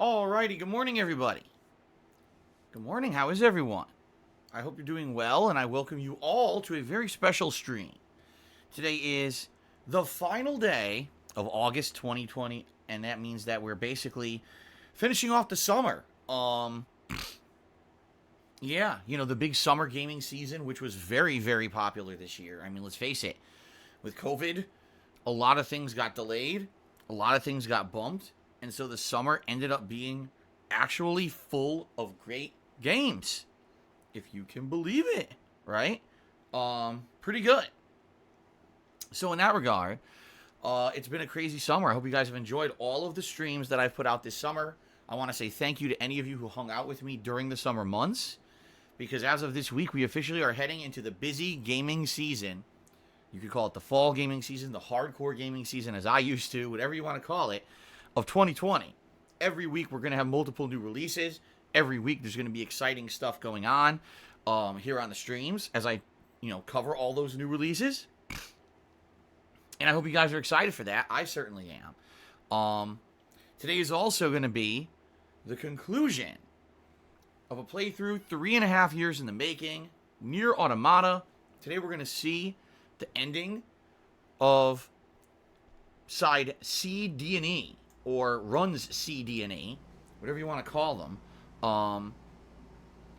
Alrighty, good morning, everybody. Good morning, how is everyone? I hope you're doing well, and I welcome you all to a very special stream. Today is the final day of August 2020, and that means that we're basically finishing off the summer. Yeah, the big summer gaming season, which was very, very popular this year. I mean, let's face it, with COVID, a lot of things got delayed, a lot of things got bumped, and so the summer ended up being actually full of great games, if you can believe it, right? Pretty good. So in that regard, it's been a crazy summer. I hope you guys have enjoyed all of the streams that I've put out this summer. I want to say thank you to any of you who hung out with me during the summer months, because as of this week, we officially are heading into the busy gaming season. You could call it the fall gaming season, the hardcore gaming season, as I used to, whatever you want to call it, of 2020. Every week, we're going to have multiple new releases. Every week, there's going to be exciting stuff going on here on the streams as I, cover all those new releases. And I hope you guys are excited for that. I certainly am. Today is also going to be the conclusion of a playthrough 3.5 years in the making, Nier Automata. Today, we're going to see the ending of side C, D, and E, or runs C, D, and E, whatever you want to call them.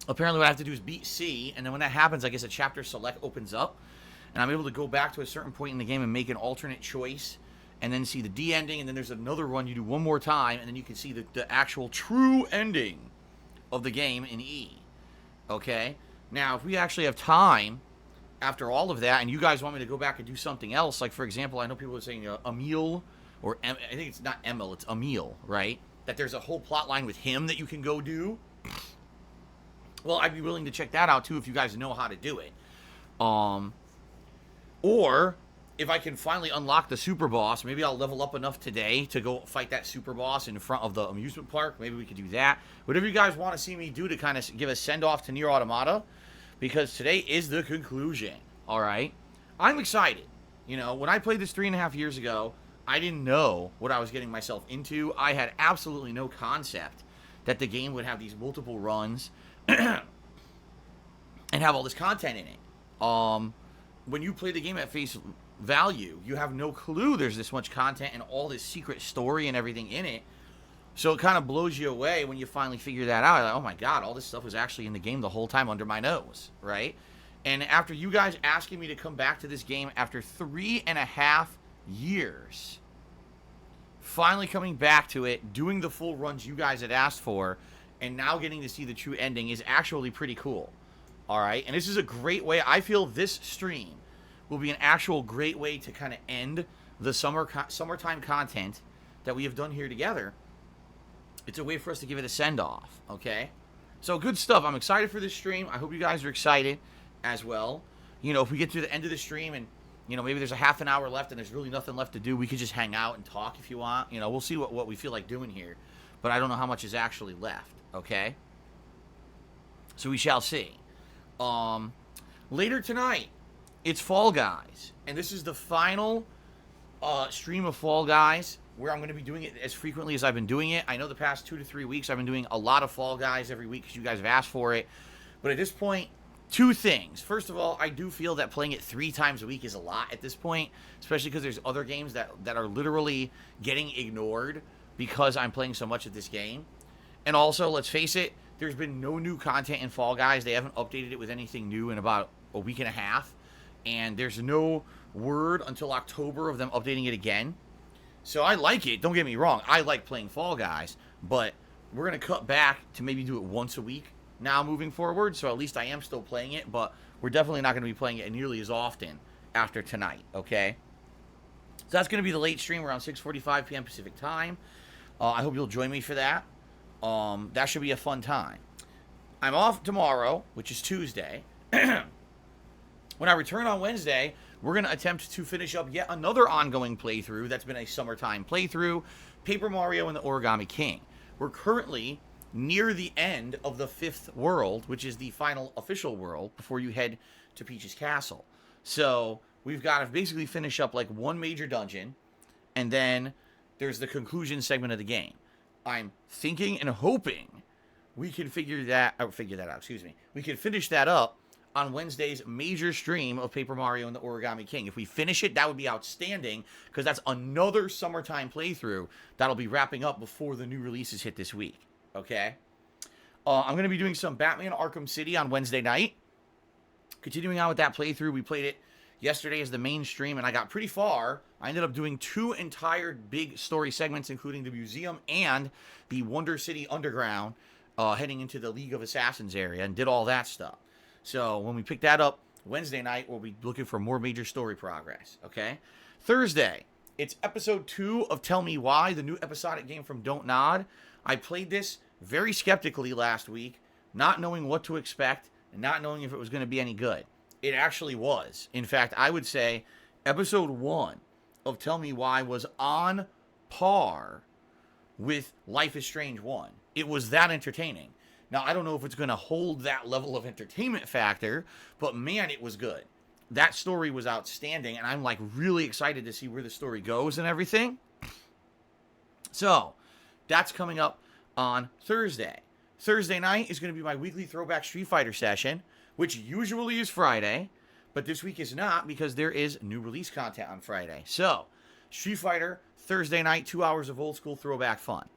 Apparently what I have to do is beat C, and then when that happens, I guess a chapter select opens up, and I'm able to go back to a certain point in the game and make an alternate choice, and then see the D ending, and then there's another run you do one more time, and then you can see the actual true ending of the game in E. Okay? Now, if we actually have time after all of that, and you guys want me to go back and do something else, like, for example, I know people are saying Emil, or I think it's not Emil, it's Emil, right? That there's a whole plot line with him that you can go do. Well, I'd be willing to check that out, too, if you guys know how to do it. Or, if I can finally unlock the super boss, maybe I'll level up enough today to go fight that super boss in front of the amusement park. Maybe we could do that. Whatever you guys want to see me do to kind of give a send-off to Nier Automata, because today is the conclusion, all right? I'm excited. When I played this 3.5 years ago, I didn't know what I was getting myself into. I had absolutely no concept that the game would have these multiple runs and have all this content in it. When you play the game at face value, you have no clue there's this much content and all this secret story and everything in it. So it kind of blows you away when you finally figure that out. Like, oh my God, all this stuff was actually in the game the whole time under my nose, right? And after you guys asking me to come back to this game after 3.5 years, finally coming back to it, doing the full runs you guys had asked for, and now getting to see the true ending is actually pretty cool. All right? And this is a great way. I feel this stream will be an actual great way to kind of end the summertime content that we have done here together. It's a way for us to give it a send-off, okay? So good stuff. I'm excited for this stream. I hope you guys are excited as well. If we get to the end of the stream and, maybe there's a half an hour left and there's really nothing left to do, we could just hang out and talk if you want. We'll see what we feel like doing here. But I don't know how much is actually left, okay? So we shall see. Later tonight, it's Fall Guys. And this is the final stream of Fall Guys, where I'm going to be doing it as frequently as I've been doing it. I know the past 2 to 3 weeks I've been doing a lot of Fall Guys every week because you guys have asked for it. But at this point, 2 things. First of all, I do feel that playing it 3 times a week is a lot at this point, especially because there's other games that are literally getting ignored because I'm playing so much of this game. And also, let's face it, there's been no new content in Fall Guys. They haven't updated it with anything new in about a week and a half. And there's no word until October of them updating it again. So I like it. Don't get me wrong. I like playing Fall Guys. But we're going to cut back to maybe do it once a week now moving forward. So at least I am still playing it. But we're definitely not going to be playing it nearly as often after tonight. Okay? So that's going to be the late stream around 6:45 p.m. Pacific time. I hope you'll join me for that. That should be a fun time. I'm off tomorrow, which is Tuesday. When I return on Wednesday, we're going to attempt to finish up yet another ongoing playthrough that's been a summertime playthrough, Paper Mario and the Origami King. We're currently near the end of the 5th world, which is the final official world before you head to Peach's Castle. So we've got to basically finish up like one major dungeon, and then there's the conclusion segment of the game. I'm thinking and hoping we can figure that out. Excuse me. We can finish that up on Wednesday's major stream of Paper Mario and the Origami King. If we finish it, that would be outstanding, because that's another summertime playthrough that'll be wrapping up before the new releases hit this week. Okay? I'm going to be doing some Batman Arkham City on Wednesday night. Continuing on with that playthrough, we played it yesterday as the main stream, and I got pretty far. I ended up doing 2 entire big story segments, including the museum and the Wonder City Underground, heading into the League of Assassins area, and did all that stuff. So when we pick that up Wednesday night, we'll be looking for more major story progress, okay? Thursday, it's episode 2 of Tell Me Why, the new episodic game from Don't Nod. I played this very skeptically last week, not knowing what to expect, and not knowing if it was going to be any good. It actually was. In fact, I would say episode 1 of Tell Me Why was on par with Life is Strange 1. It was that entertaining. Now, I don't know if it's going to hold that level of entertainment factor, but man, it was good. That story was outstanding, and I'm like really excited to see where the story goes and everything. So, that's coming up on Thursday. Thursday night is going to be my weekly Throwback Street Fighter session, which usually is Friday, but this week is not because there is new release content on Friday. So, Street Fighter, Thursday night, 2 hours of old school throwback fun.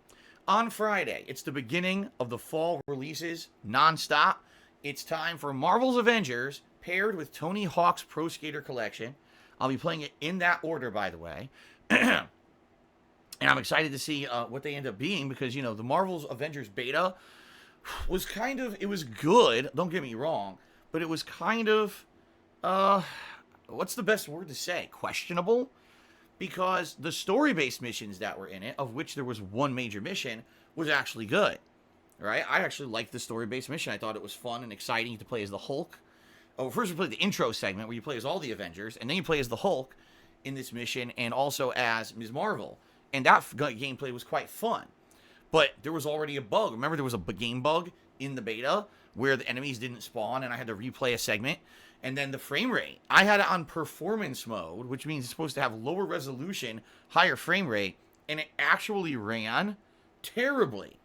On Friday, it's the beginning of the fall releases, non-stop. It's time for Marvel's Avengers, paired with Tony Hawk's Pro Skater Collection. I'll be playing it in that order, by the way. And I'm excited to see what they end up being, because, you know, the Marvel's Avengers beta was kind of, it was good, don't get me wrong, but it was kind of, what's the best word to say? Questionable? Because the story-based missions that were in it, of which there was one major mission, was actually good, right? I actually liked the story-based mission. I thought it was fun and exciting to play as the Hulk. Oh, first we played the intro segment where you play as all the Avengers, and then you play as the Hulk in this mission, and also as Ms. Marvel. And that gameplay was quite fun. But there was already a bug. Remember, there was a game bug in the beta where the enemies didn't spawn, and I had to replay a segment. And then the frame rate, I had it on performance mode, which means it's supposed to have lower resolution, higher frame rate, and it actually ran terribly.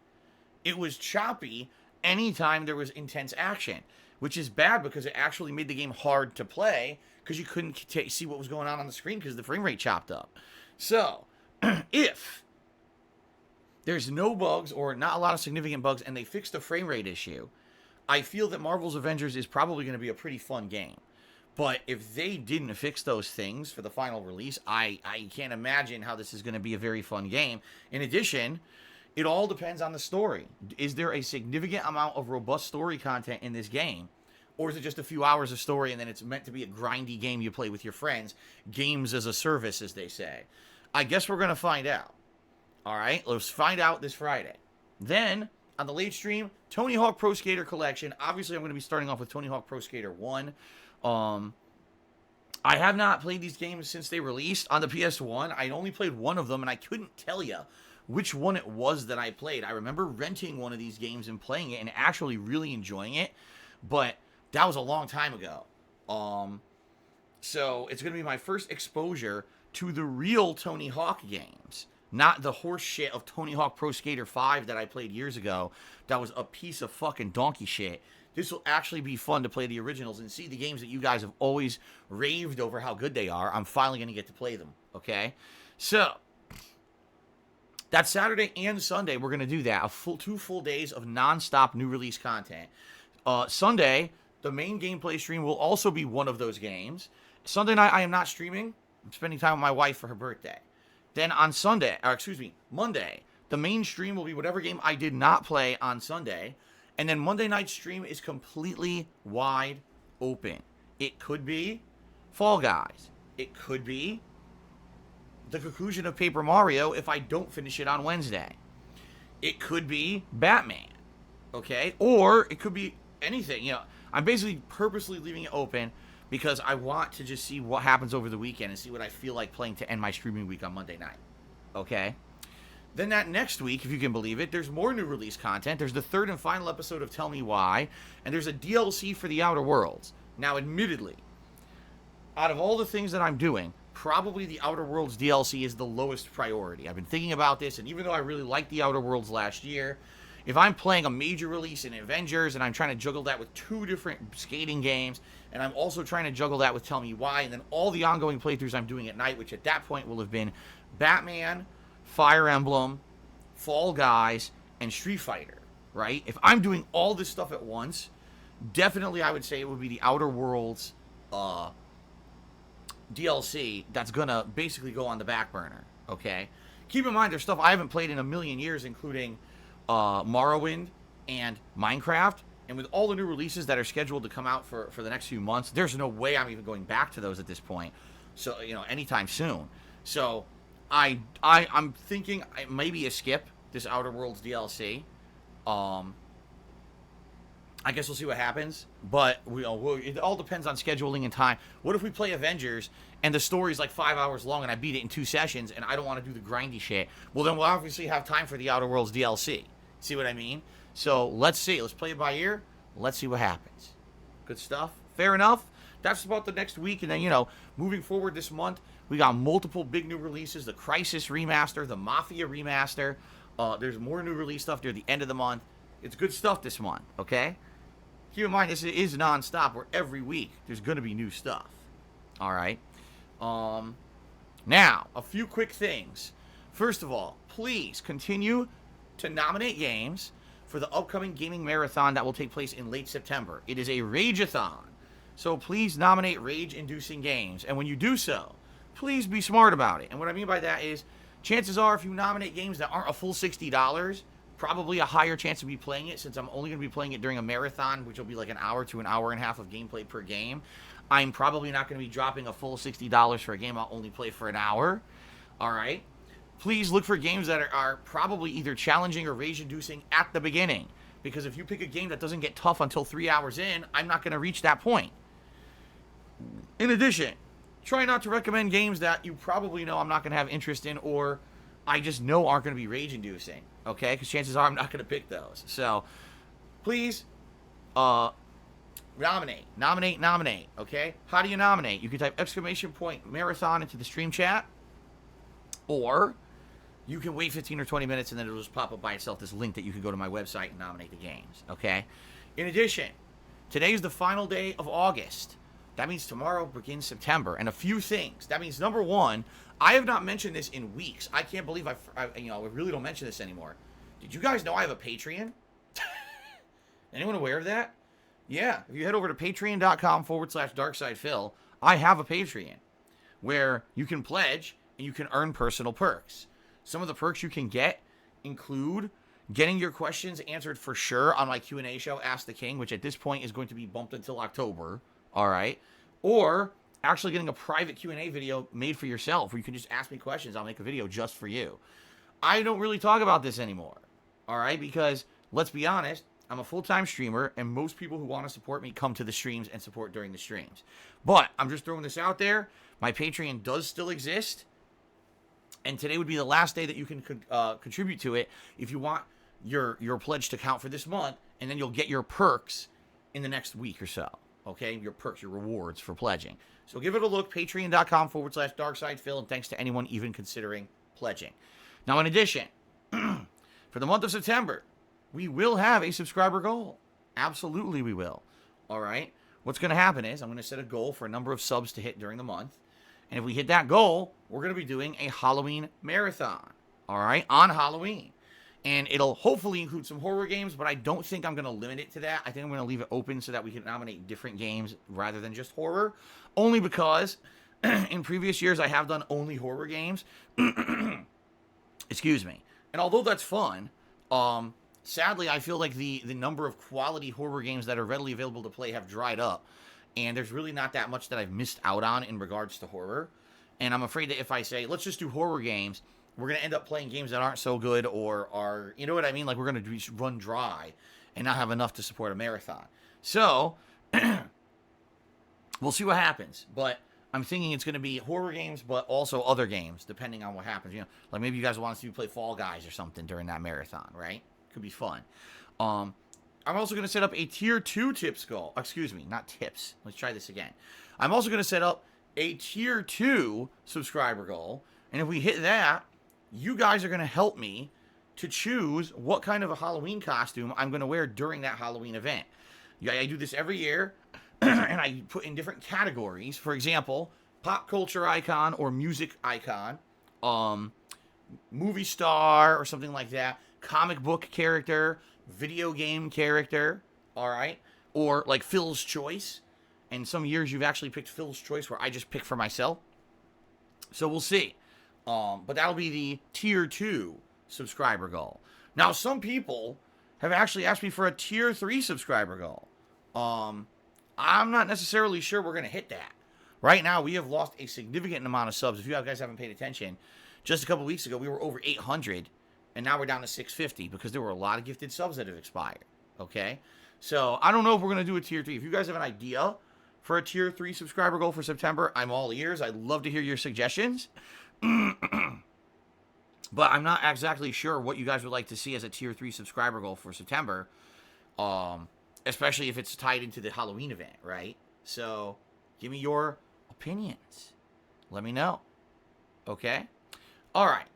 It was choppy anytime there was intense action, which is bad because it actually made the game hard to play because you couldn't see what was going on the screen because the frame rate chopped up. So, if there's no bugs or not a lot of significant bugs and they fix the frame rate issue, I feel that Marvel's Avengers is probably going to be a pretty fun game. But if they didn't fix those things for the final release, I can't imagine how this is going to be a very fun game. In addition, it all depends on the story. Is there a significant amount of robust story content in this game? Or is it just a few hours of story and then it's meant to be a grindy game you play with your friends? Games as a service, as they say. I guess we're going to find out. All right, let's find out this Friday. Then, on the late stream, Tony Hawk Pro Skater Collection. Obviously, I'm going to be starting off with Tony Hawk Pro Skater 1. I have not played these games since they released on the PS1. I only played one of them, and I couldn't tell you which one it was that I played. I remember renting one of these games and playing it and actually really enjoying it, but that was a long time ago. So it's going to be my first exposure to the real Tony Hawk games. Not the horse shit of Tony Hawk Pro Skater 5 that I played years ago. That was a piece of fucking donkey shit. This will actually be fun to play the originals and see the games that you guys have always raved over how good they are. I'm finally going to get to play them, okay? So, that Saturday and Sunday, we're going to do that. 2 full days of non-stop new release content. Sunday, the main gameplay stream will also be one of those games. Sunday night, I am not streaming. I'm spending time with my wife for her birthday. Then on Monday, the main stream will be whatever game I did not play on Sunday. And then Monday night's stream is completely wide open. It could be Fall Guys. It could be the conclusion of Paper Mario if I don't finish it on Wednesday. It could be Batman. Okay? Or it could be anything. You know, I'm basically purposely leaving it open because I want to just see what happens over the weekend and see what I feel like playing to end my streaming week on Monday night. Okay? Then that next week, if you can believe it, there's more new release content. There's the 3rd and final episode of Tell Me Why, and there's a DLC for The Outer Worlds. Now, admittedly, out of all the things that I'm doing, probably the Outer Worlds DLC is the lowest priority. I've been thinking about this, and even though I really liked the Outer Worlds last year, if I'm playing a major release in Avengers and I'm trying to juggle that with 2 different skating games, and I'm also trying to juggle that with Tell Me Why, and then all the ongoing playthroughs I'm doing at night, which at that point will have been Batman, Fire Emblem, Fall Guys, and Street Fighter, right? If I'm doing all this stuff at once, definitely I would say it would be the Outer Worlds DLC that's gonna basically go on the back burner, okay? Keep in mind, there's stuff I haven't played in a million years, including Morrowind and Minecraft, and with all the new releases that are scheduled to come out for the next few months, there's no way I'm even going back to those at this point, so, you know, anytime soon. So, I'm thinking maybe a skip this Outer Worlds DLC. I guess we'll see what happens, but it all depends on scheduling and time. What if we play Avengers and the story's like 5 hours long and I beat it in 2 sessions and I don't want to do the grindy shit? Well, then we'll obviously have time for the Outer Worlds DLC. See what I mean? So let's see. Let's play it by ear. Let's see what happens. Good stuff. Fair enough. That's about the next week. And then, you know, moving forward this month, we got multiple big new releases. The Crysis remaster, the Mafia remaster. There's more new release stuff near the end of the month. It's good stuff this month, okay? Keep in mind, this is non-stop, where every week there's going to be new stuff. All right? Now, a few quick things. First of all, please continue to nominate games for the upcoming gaming marathon that will take place in late September. It is a Rage-a-thon. So please nominate rage-inducing games. And when you do so, please be smart about it. And what I mean by that is, chances are if you nominate games that aren't a full $60, probably a higher chance of me playing it, since I'm only going to be playing it during a marathon, which will be like an hour to an hour and a half of gameplay per game. I'm probably not going to be dropping a full $60 for a game I'll only play for an hour. All right? Please look for games that are probably either challenging or rage-inducing at the beginning. Because if you pick a game that doesn't get tough until 3 hours in, I'm not going to reach that point. In addition, try not to recommend games that you probably know I'm not going to have interest in, or I just know aren't going to be rage-inducing. Okay? Because chances are I'm not going to pick those. So, please, nominate. Okay? How do you nominate? You can type !marathon into the stream chat. Or you can wait 15 or 20 minutes and then it'll just pop up by itself, this link that you can go to my website and nominate the games. Okay? In addition, today is the final day of August. That means tomorrow begins September. And a few things. That means, number one, I have not mentioned this in weeks. I can't believe I really don't mention this anymore. Did you guys know I have a Patreon? Anyone aware of that? Yeah. If you head over to patreon.com/DarksidePhil, I have a Patreon where you can pledge and you can earn personal perks. Some of the perks you can get include getting your questions answered for sure on my Q&A show, Ask the King, which at this point is going to be bumped until October. All right? Or actually getting a private Q&A video made for yourself where you can just ask me questions. I'll make a video just for you. I don't really talk about this anymore. All right? Because, let's be honest, I'm a full-time streamer, and most people who want to support me come to the streams and support during the streams. But I'm just throwing this out there. My Patreon does still exist, and today would be the last day that you can contribute to it if you want your pledge to count for this month, and then you'll get your perks in the next week or so. Okay? Your perks, your rewards for pledging. So give it a look, patreon.com/DarksidePhil, and thanks to anyone even considering pledging. Now, in addition, for the month of September, we will have a subscriber goal. Absolutely we will. All right? What's going to happen is I'm going to set a goal for a number of subs to hit during the month. And if we hit that goal, we're going to be doing a Halloween marathon. All right? On Halloween. And it'll hopefully include some horror games, but I don't think I'm going to limit it to that. I think I'm going to leave it open so that we can nominate different games rather than just horror. Only because in previous years I have done only horror games. Excuse me. And although that's fun, sadly, I feel like the number of quality horror games that are readily available to play have dried up. And there's really not that much that I've missed out on in regards to horror. And I'm afraid that if I say, let's just do horror games, we're going to end up playing games that aren't so good or are, you know what I mean? Like, we're going to run dry and not have enough to support a marathon. So, we'll see what happens. But I'm thinking it's going to be horror games, but also other games, depending on what happens. You know, like maybe you guys want us to play Fall Guys or something during that marathon, right? Could be fun. I'm also going to set up a tier 2 tips goal. Excuse me, not tips. Let's try this again. I'm also going to set up a tier 2 subscriber goal. And if we hit that, you guys are going to help me to choose what kind of a Halloween costume I'm going to wear during that Halloween event. Yeah, I do this every year, and I put in different categories. For example, pop culture icon or music icon, movie star or something like that, comic book character, video game character, all right? Or like Phil's Choice. And some years you've actually picked Phil's Choice where I just pick for myself. So we'll see. But that'll be the tier 2 subscriber goal. Now, some people have actually asked me for a tier 3 subscriber goal. I'm not necessarily sure we're going to hit that. Right now, we have lost a significant amount of subs. If you guys haven't paid attention, just a couple weeks ago, we were over 800, and now we're down to 650 because there were a lot of gifted subs that have expired. Okay? So, I don't know if we're going to do a tier 3. If you guys have an idea for a tier 3 subscriber goal for September, I'm all ears. I'd love to hear your suggestions. But I'm not exactly sure what you guys would like to see as a tier 3 subscriber goal for September. Especially if it's tied into the Halloween event, right? So, give me your opinions. Let me know. Okay? Alright.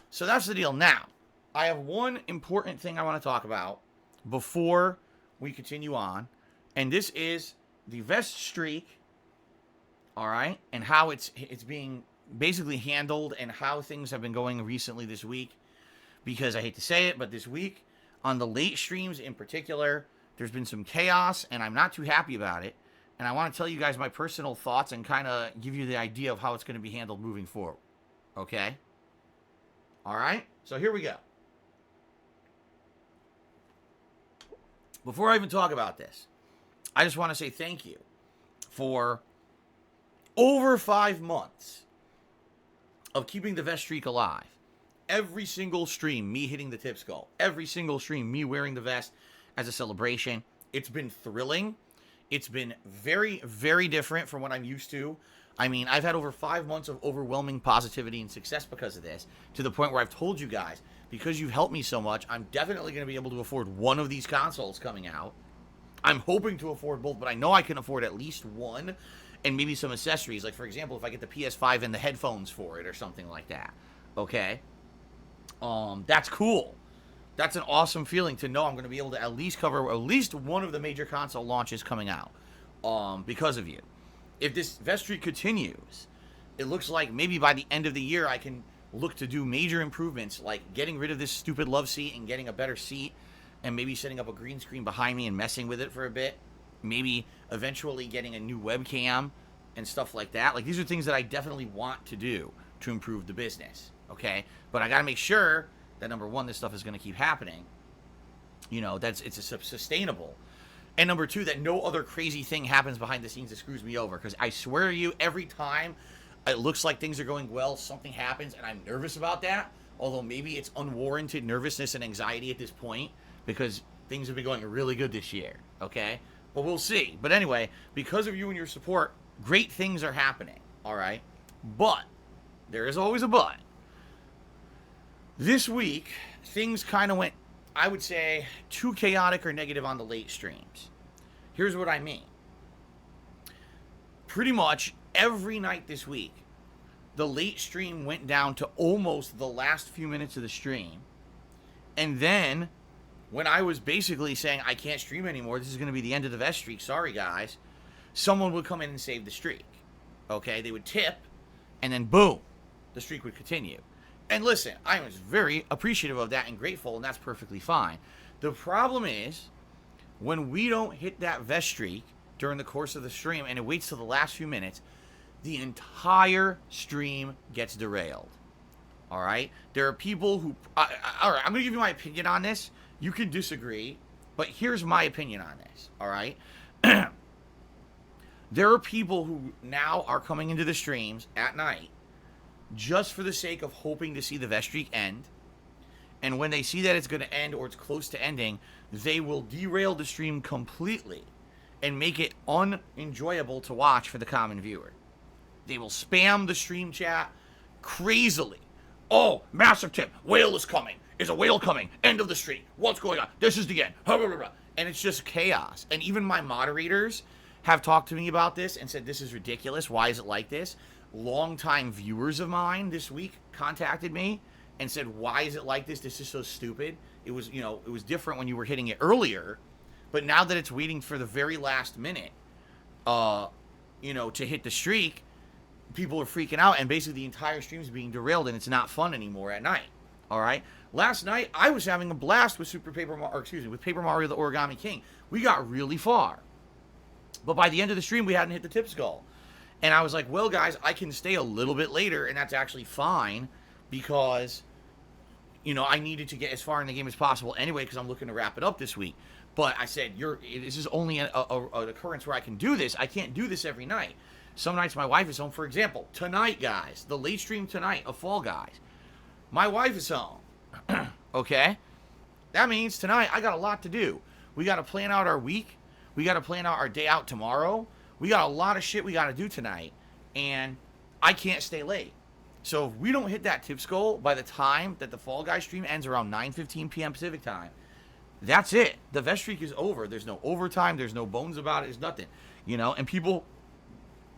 So that's the deal. Now, I have one important thing I want to talk about before we continue on. And this is the vest streak. Alright? And how it's being basically handled and how things have been going recently this week. Because I hate to say it, but this week, on the late streams in particular, there's been some chaos, and I'm not too happy about it. And I want to tell you guys my personal thoughts and kind of give you the idea of how it's going to be handled moving forward. Okay? Alright? So here we go. Before I even talk about this, I just want to say thank you for over 5 months of keeping the vest streak alive. Every single stream, me hitting the tips goal. Every single stream, me wearing the vest as a celebration. It's been thrilling. It's been very, very different from what I'm used to. I mean, I've had over 5 months of overwhelming positivity and success because of this, to the point where I've told you guys, because you've helped me so much, I'm definitely going to be able to afford one of these consoles coming out. I'm hoping to afford both, but I know I can afford at least one, and maybe some accessories. Like, for example, if I get the PS5 and the headphones for it or something like that. Okay? That's cool. That's an awesome feeling to know I'm going to be able to at least cover at least one of the major console launches coming out because of you. If this vest streak continues, it looks like maybe by the end of the year I can look to do major improvements, like getting rid of this stupid love seat and getting a better seat, and maybe setting up a green screen behind me and messing with it for a bit. Maybe eventually getting a new webcam and stuff like that. Like, these are things that I definitely want to do to improve the business, okay? But I got to make sure that, number one, this stuff is going to keep happening. You know, it's sustainable. And number two, that no other crazy thing happens behind the scenes that screws me over. Because I swear to you, every time it looks like things are going well, something happens, and I'm nervous about that. Although maybe it's unwarranted nervousness and anxiety at this point, because things have been going really good this year, okay? But we'll see. But anyway, because of you and your support, great things are happening, all right? But there is always a but. This week, things kind of went, I would say, too chaotic or negative on the late streams. Here's what I mean. Pretty much every night this week, the late stream went down to almost the last few minutes of the stream. And then, when I was basically saying, I can't stream anymore, this is going to be the end of the vest streak, sorry guys, someone would come in and save the streak. Okay, they would tip, and then boom, the streak would continue. And listen, I was very appreciative of that and grateful, and that's perfectly fine. The problem is, when we don't hit that vest streak during the course of the stream, and it waits till the last few minutes, the entire stream gets derailed. All right? There are people who... all right, I'm going to give you my opinion on this. You can disagree, but here's my opinion on this. All right? There are people who now are coming into the streams at night just for the sake of hoping to see the vest streak end. And when they see that it's going to end or it's close to ending, they will derail the stream completely and make it unenjoyable to watch for the common viewer. They will spam the stream chat crazily. Oh, massive tip. Whale is coming. Is a whale coming? End of the stream. What's going on? This is the end. And it's just chaos. And even my moderators have talked to me about this and said, this is ridiculous. Why is it like this? Longtime viewers of mine this week contacted me and said, why is it like this? This is so stupid. It was, it was different when you were hitting it earlier, but now that it's waiting for the very last minute, to hit the streak, people are freaking out, and basically the entire stream is being derailed, and it's not fun anymore at night. All right. Last night I was having a blast with with Paper Mario: The Origami King. We got really far, but by the end of the stream we hadn't hit the tip skull, and I was like, well, guys, I can stay a little bit later, and that's actually fine because, I needed to get as far in the game as possible anyway because I'm looking to wrap it up this week. But I said, this is only an occurrence where I can do this. I can't do this every night. Some nights my wife is home. For example, tonight, guys, the late stream tonight of Fall Guys, my wife is home. Okay? That means tonight I got a lot to do. We got to plan out our week. We got to plan out our day out tomorrow. We got a lot of shit we got to do tonight. And I can't stay late. So if we don't hit that tip skull by the time that the Fall Guys stream ends around 9:15 p.m. Pacific time, that's it. The vest streak is over. There's no overtime. There's no bones about it. There's nothing. And people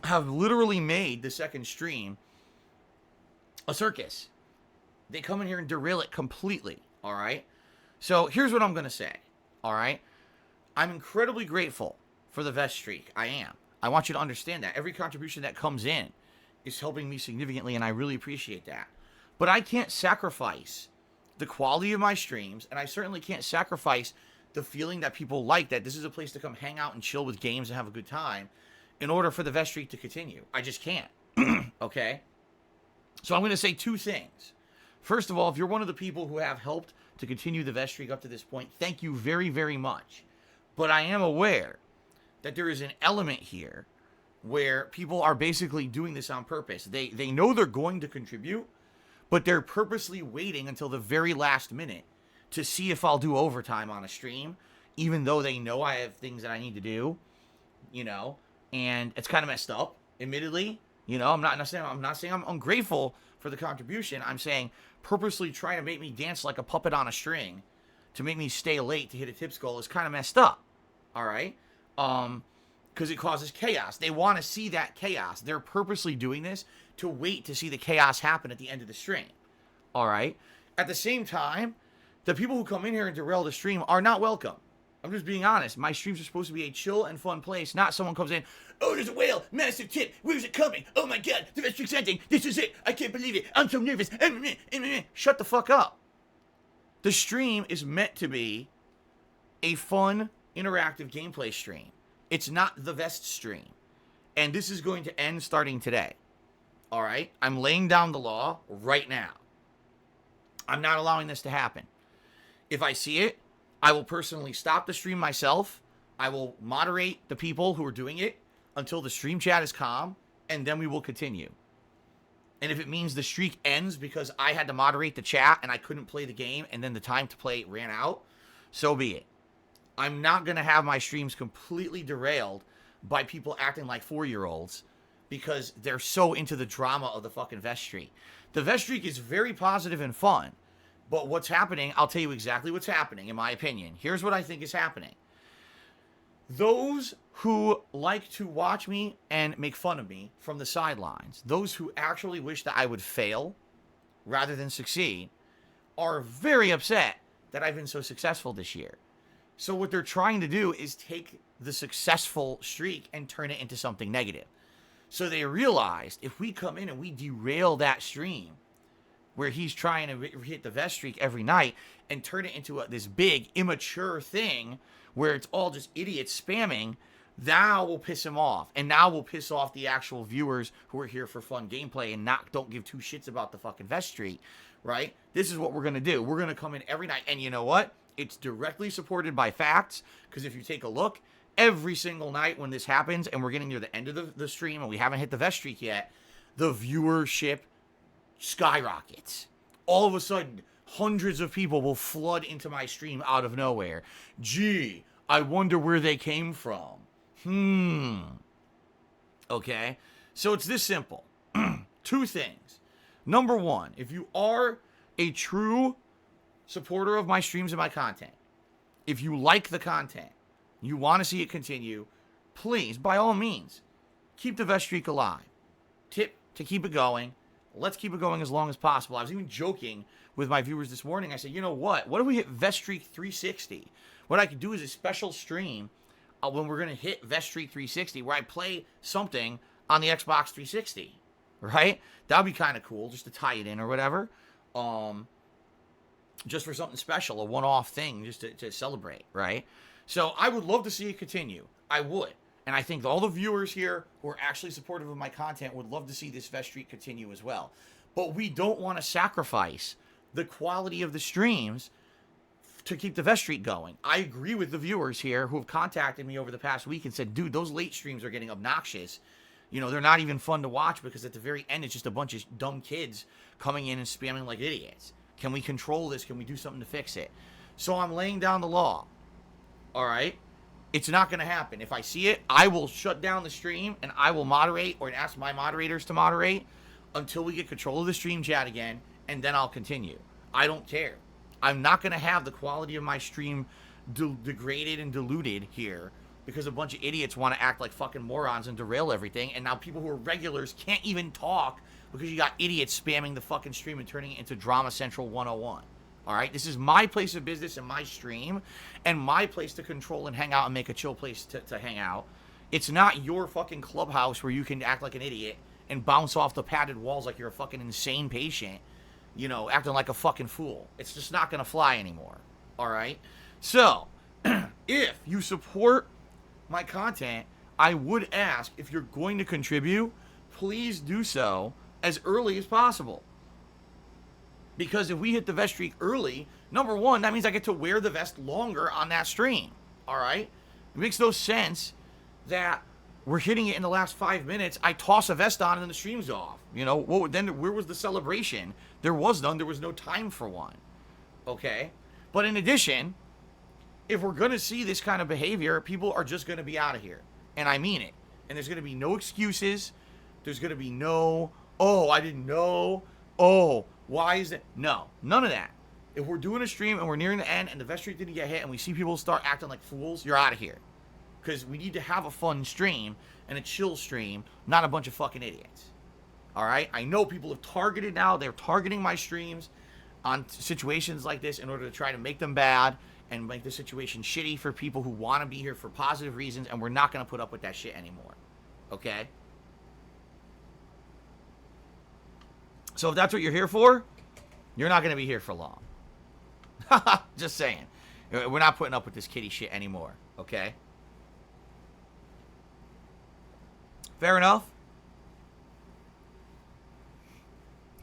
have literally made the second stream a circus. They come in here and derail it completely. All right. So here's what I'm going to say. All right. I'm incredibly grateful for the vest streak. I am. I want you to understand that. Every contribution that comes in is helping me significantly, and I really appreciate that. But I can't sacrifice the quality of my streams, and I certainly can't sacrifice the feeling that people like, that this is a place to come hang out and chill with games and have a good time, in order for the vest streak to continue. I just can't. Okay? So I'm going to say two things. First of all, if you're one of the people who have helped to continue the vest streak up to this point, thank you very, very much. But I am aware that there is an element here where people are basically doing this on purpose. They know they're going to contribute, but they're purposely waiting until the very last minute to see if I'll do overtime on a stream, even though they know I have things that I need to do, and it's kind of messed up, admittedly. I'm not saying I'm ungrateful for the contribution. I'm saying purposely trying to make me dance like a puppet on a string to make me stay late to hit a tip skull is kind of messed up. All right? Because it causes chaos. They want to see that chaos. They're purposely doing this to wait to see the chaos happen at the end of the stream. All right? At the same time, the people who come in here and derail the stream are not welcome. I'm just being honest. My streams are supposed to be a chill and fun place, not someone comes in, oh, there's a whale, massive tip, where's it coming? Oh my god, the vest streak's ending, this is it, I can't believe it, I'm so nervous. Shut the fuck up. The stream is meant to be a fun, interactive gameplay stream. It's not the vest stream. And this is going to end starting today. All right? I'm laying down the law right now. I'm not allowing this to happen. If I see it, I will personally stop the stream myself. I will moderate the people who are doing it until the stream chat is calm, and then we will continue. And if it means the streak ends because I had to moderate the chat and I couldn't play the game and then the time to play ran out, so be it. I'm not going to have my streams completely derailed by people acting like 4-year-olds because they're so into the drama of the fucking vest streak. The vest streak is very positive and fun. But what's happening, I'll tell you exactly what's happening, in my opinion. Here's what I think is happening. Those who like to watch me and make fun of me from the sidelines, those who actually wish that I would fail rather than succeed, are very upset that I've been so successful this year. So what they're trying to do is take the successful streak and turn it into something negative. So they realized if we come in and we derail that stream, where he's trying to hit the vest streak every night and turn it into this big, immature thing where it's all just idiots spamming, now will piss him off. And now will piss off the actual viewers who are here for fun gameplay and don't give two shits about the fucking vest streak, right? This is what we're going to do. We're going to come in every night. And you know what? It's directly supported by facts, because if you take a look, every single night when this happens and we're getting near the end of the stream and we haven't hit the vest streak yet, the viewership skyrockets. All of a sudden, hundreds of people will flood into my stream out of nowhere. Gee, I wonder where they came from. Okay? So it's this simple. Two things. Number one, if you are a true supporter of my streams and my content, if you like the content, you want to see it continue, please, by all means, keep the vest streak alive. Tip to keep it going. Let's keep it going as long as possible. I was even joking with my viewers this morning. I said, you know what? What if we hit vest streak 360? What I could do is a special stream when we're going to hit vest streak 360 where I play something on the Xbox 360, right? That would be kind of cool just to tie it in or whatever. Just for something special, a one-off thing just to celebrate, right? So I would love to see it continue. I would. And I think all the viewers here who are actually supportive of my content would love to see this vest streak continue as well. But we don't want to sacrifice the quality of the streams to keep the vest streak going. I agree with the viewers here who have contacted me over the past week and said, dude, those late streams are getting obnoxious. You know, they're not even fun to watch because at the very end, it's just a bunch of dumb kids coming in and spamming like idiots. Can we control this? Can we do something to fix it? So I'm laying down the law. All right? It's not going to happen. If I see it, I will shut down the stream and I will moderate or ask my moderators to moderate until we get control of the stream chat again, and then I'll continue. I don't care. I'm not going to have the quality of my stream degraded and diluted here because a bunch of idiots want to act like fucking morons and derail everything, and now people who are regulars can't even talk because you got idiots spamming the fucking stream and turning it into Drama Central 101. All right? This is my place of business and my stream and my place to control and hang out and make a chill place to hang out. It's not your fucking clubhouse where you can act like an idiot and bounce off the padded walls like you're a fucking insane patient, you know, acting like a fucking fool. It's just not going to fly anymore. All right? So, if you support my content, I would ask if you're going to contribute, please do so as early as possible. Because if we hit the vest streak early, number one, that means I get to wear the vest longer on that stream. All right? It makes no sense that we're hitting it in the last 5 minutes. I toss a vest on and then the stream's off. You know, where was the celebration? There was none. There was no time for one. Okay? But in addition, if we're going to see this kind of behavior, people are just going to be out of here. And I mean it. And there's going to be no excuses. There's going to be no, oh, I didn't know. Oh, why is it? No, none of that. If we're doing a stream and we're nearing the end and the vest streak didn't get hit and we see people start acting like fools, you're out of here. Because we need to have a fun stream and a chill stream, not a bunch of fucking idiots. All right? I know people have targeted now. They're targeting my streams on situations like this in order to try to make them bad and make the situation shitty for people who want to be here for positive reasons, and we're not going to put up with that shit anymore. Okay? So if that's what you're here for, you're not going to be here for long. Just saying. We're not putting up with this kitty shit anymore. Okay? Fair enough?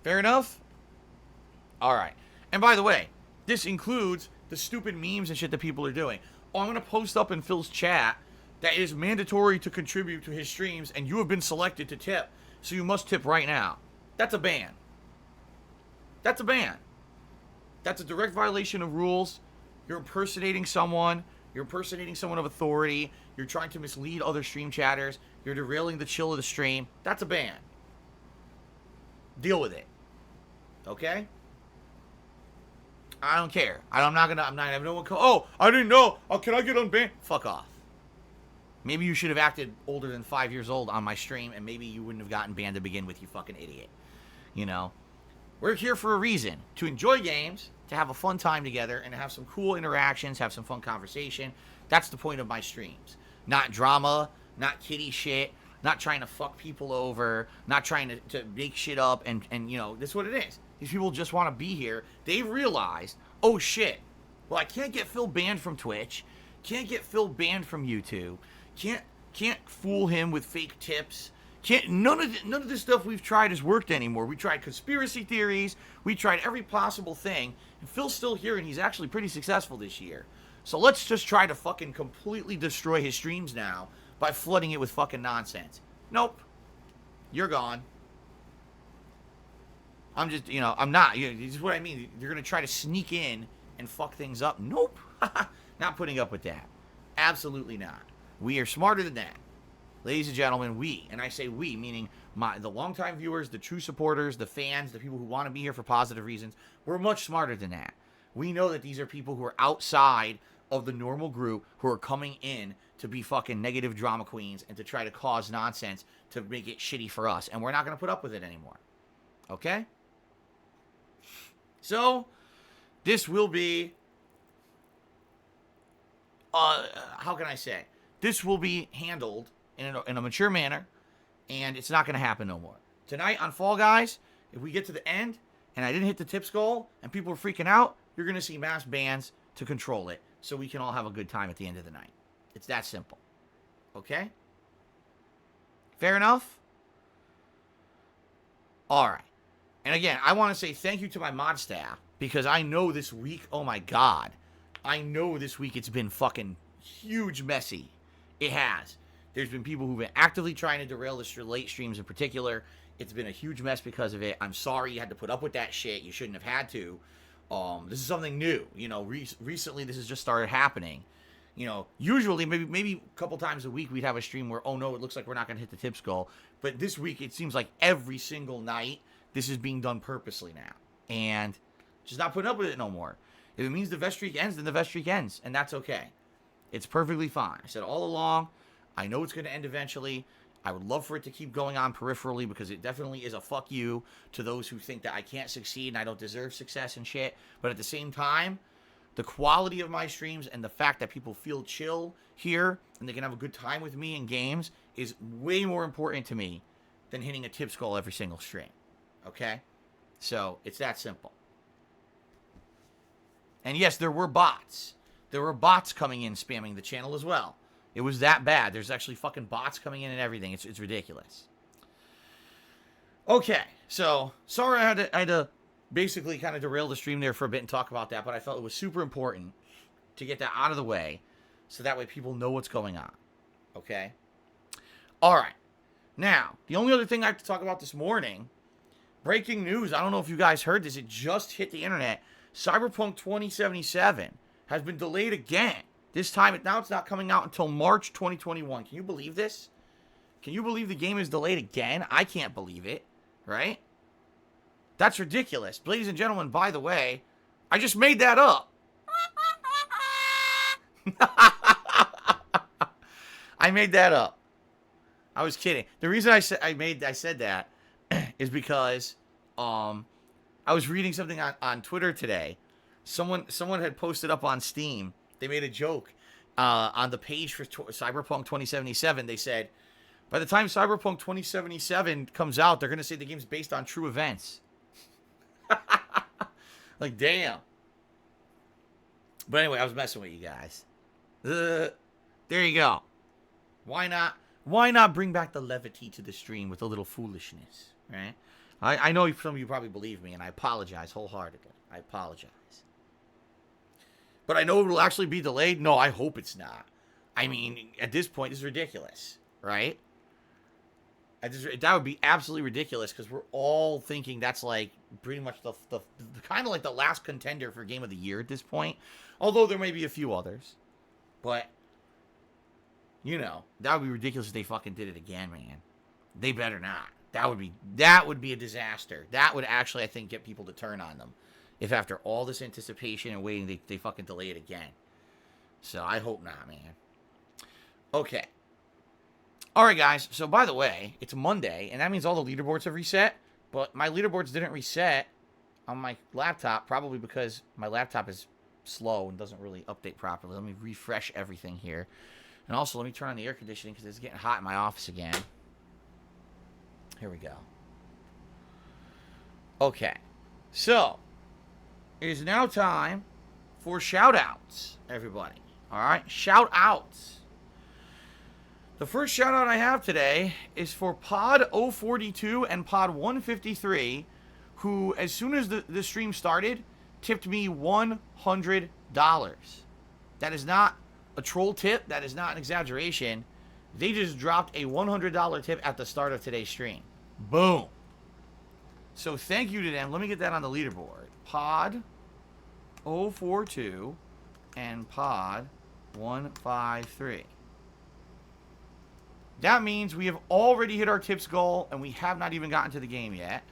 Fair enough? Alright. And by the way, this includes the stupid memes and shit that people are doing. Oh, I'm going to post up in Phil's chat that it is mandatory to contribute to his streams, and you have been selected to tip, so you must tip right now. That's a ban. That's a ban. That's a direct violation of rules. You're impersonating someone. You're impersonating someone of authority. You're trying to mislead other stream chatters. You're derailing the chill of the stream. That's a ban. Deal with it. Okay? I don't care. I'm not having no one come. Oh, I didn't know. Oh, can I get unbanned? Fuck off. Maybe you should have acted older than 5 years old on my stream, and maybe you wouldn't have gotten banned to begin with, you fucking idiot. You know? We're here for a reason. To enjoy games, to have a fun time together, and to have some cool interactions, have some fun conversation. That's the point of my streams. Not drama, not kiddie shit, not trying to fuck people over, not trying to make shit up, and you know, that's what it is. These people just want to be here. They've realized, oh shit, well, I can't get Phil banned from Twitch, can't get Phil banned from YouTube, can't fool him with fake tips. None of this stuff we've tried has worked anymore. We tried conspiracy theories. We tried every possible thing. And Phil's still here, and he's actually pretty successful this year. So let's just try to fucking completely destroy his streams now by flooding it with fucking nonsense. Nope. You're gone. I'm just, you know, I'm not. This is what I mean. You're going to try to sneak in and fuck things up. Nope. Not putting up with that. Absolutely not. We are smarter than that. Ladies and gentlemen, we, and I say we, meaning the longtime viewers, the true supporters, the fans, the people who want to be here for positive reasons, we're much smarter than that. We know that these are people who are outside of the normal group who are coming in to be fucking negative drama queens and to try to cause nonsense to make it shitty for us. And we're not going to put up with it anymore. Okay? So, this will be, how can I say? This will be handled in a mature manner, and it's not going to happen no more. Tonight on Fall Guys, if we get to the end, and I didn't hit the tips goal, and people are freaking out, you're going to see mass bans to control it, so we can all have a good time at the end of the night. It's that simple. Okay? Fair enough? Alright. And again, I want to say thank you to my mod staff, because I know this week, oh my god, I know this week it's been fucking huge messy. It has. There's been people who've been actively trying to derail the late streams in particular. It's been a huge mess because of it. I'm sorry you had to put up with that shit. You shouldn't have had to. This is something new. You know, recently this has just started happening. You know, usually maybe a couple times a week we'd have a stream where, oh no, it looks like we're not going to hit the tips goal. But this week it seems like every single night this is being done purposely now. And just not putting up with it no more. If it means the vet streak ends, then the vet streak ends. And that's okay. It's perfectly fine. I said all along, I know it's going to end eventually. I would love for it to keep going on peripherally because it definitely is a fuck you to those who think that I can't succeed and I don't deserve success and shit. But at the same time, the quality of my streams and the fact that people feel chill here and they can have a good time with me in games is way more important to me than hitting a tips goal every single stream. Okay? So, it's that simple. And yes, there were bots. There were bots coming in spamming the channel as well. It was that bad. There's actually fucking bots coming in and everything. It's ridiculous. Okay, so sorry I had to basically kind of derail the stream there for a bit and talk about that, but I felt it was super important to get that out of the way so that way people know what's going on. Okay? All right. Now, the only other thing I have to talk about this morning, breaking news. I don't know if you guys heard this. It just hit the internet. Cyberpunk 2077 has been delayed again. This time, now it's not coming out until March 2021. Can you believe this? Can you believe the game is delayed again? I can't believe it, right? That's ridiculous. Ladies and gentlemen, by the way, I just made that up. I made that up. I was kidding. The reason I said that is because I was reading something on Twitter today. Someone had posted up on Steam. They made a joke on the page for Cyberpunk 2077. They said, by the time Cyberpunk 2077 comes out, they're going to say the game's based on true events. Like, damn. But anyway, I was messing with you guys. There you go. Why not bring back the levity to the stream with a little foolishness, right? I know some of you probably believe me, and I apologize wholeheartedly. I apologize. But I know it will actually be delayed. No, I hope it's not. I mean, at this point, it's ridiculous, right? That would be absolutely ridiculous because we're all thinking that's like pretty much the kind of like the last contender for Game of the Year at this point. Although there may be a few others. But, you know, that would be ridiculous if they fucking did it again, man. They better not. That would be a disaster. That would actually, I think, get people to turn on them. If after all this anticipation and waiting, they fucking delay it again. So, I hope not, man. Okay. Alright, guys. So, by the way, it's Monday, and that means all the leaderboards have reset. But my leaderboards didn't reset on my laptop, probably because my laptop is slow and doesn't really update properly. Let me refresh everything here. And also, let me turn on the air conditioning because it's getting hot in my office again. Here we go. Okay. So, it is now time for shout-outs, everybody. Alright? Shout-outs. The first shout-out I have today is for Pod 042 and Pod 153, who, as soon as the stream started, tipped me $100. That is not a troll tip. That is not an exaggeration. They just dropped a $100 tip at the start of today's stream. Boom. So thank you to them. Let me get that on the leaderboard. Pod 042 and Pod 153. That means we have already hit our tips goal, and we have not even gotten to the game yet.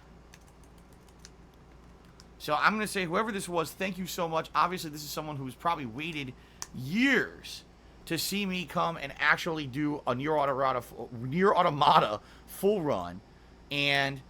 So I'm going to say, whoever this was, thank you so much. Obviously, this is someone who's probably waited years to see me come and actually do a Nier Automata full run, and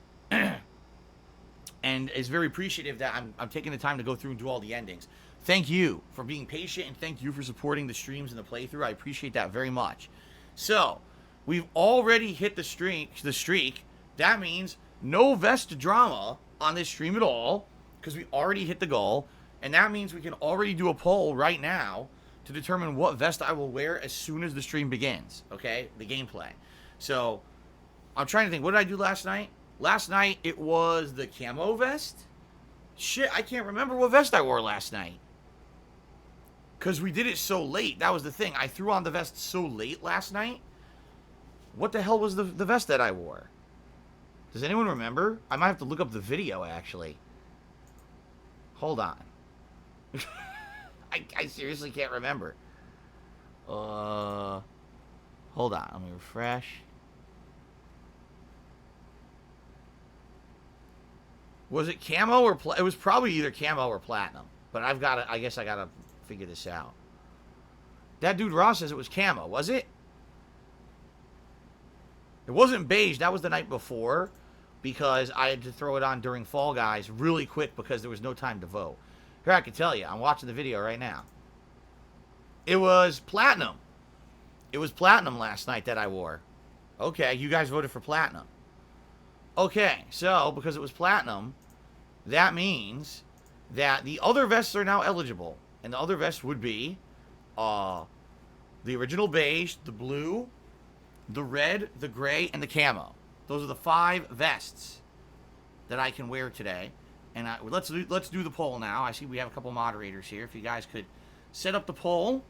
and is very appreciative that I'm taking the time to go through and do all the endings. Thank you for being patient, and thank you for supporting the streams and the playthrough. I appreciate that very much. So, we've already hit the streak. That means no Vest drama on this stream at all, because we already hit the goal, and that means we can already do a poll right now to determine what vest I will wear as soon as the stream begins, okay? The gameplay. So, I'm trying to think, what did I do last night? Last night, it was the camo vest? Shit, I can't remember what vest I wore last night. Because we did it so late. That was the thing. I threw on the vest so late last night. What the hell was the vest that I wore? Does anyone remember? I might have to look up the video, actually. Hold on. I seriously can't remember. Hold on. Let me refresh. Was it camo or it was probably either camo or platinum. But I guess I gotta figure this out. That dude Ross says it was camo, was it? It wasn't beige. That was the night before, because I had to throw it on during Fall Guys really quick because there was no time to vote. Here, I can tell you. I'm watching the video right now. It was platinum. It was platinum last night that I wore. Okay, you guys voted for platinum. Okay, so because it was platinum, that means that the other vests are now eligible. And the other vests would be the original beige, the blue, the red, the gray, and the camo. Those are the 5 vests that I can wear today. And let's do the poll now. I see we have a couple moderators here. If you guys could set up the poll,